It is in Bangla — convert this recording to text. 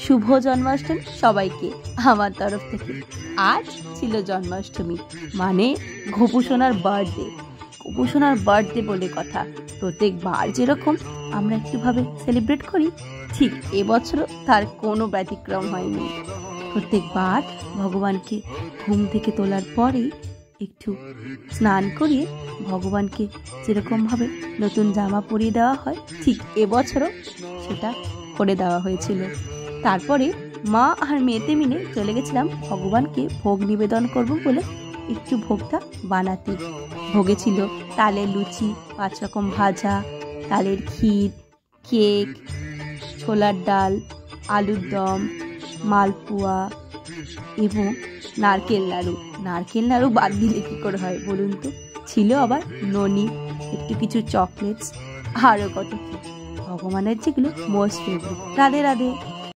শুভ জন্মাষ্টমী সবাইকে আমার তরফ থেকে। আজ ছিল জন্মাষ্টমী, মানে গোপুসোনার বার্থডে। গোপুসোনার বার্থডে বলে কথা, প্রত্যেকবার যেরকম আমরা একটুভাবে সেলিব্রেট করি, ঠিক এবছরও তার কোনো ব্যতিক্রম হয়নি। প্রত্যেকবার ভগবানকে ঘুম থেকে তোলার পরেই একটু স্নান করিয়ে ভগবানকে যেরকমভাবে নতুন জামা পরিয়ে দেওয়া হয়, ঠিক এবছরও সেটা করে দেওয়া হয়েছিল। তারপরে মা আর মেয়েতে মিলে চলে গেছিলাম ভগবানকে ভোগ নিবেদন করব বলে একটু ভোগটা বানাতে। ভোগে ছিল তালের লুচি, 5 রকম ভাজা, তালের ক্ষীর, কেক, ছোলার ডাল, আলুর দম, মালপোয়া এবং নারকেল নাড়ু। নারকেল নাড়ু বাদ দিলে কী করে হয় বলুন তো? ছিল আবার ননি, একটু কিছু চকলেটস, আরও কত কি। ভগবানের যেগুলো মোস্ট ফেভারিট। রাধে রাধে।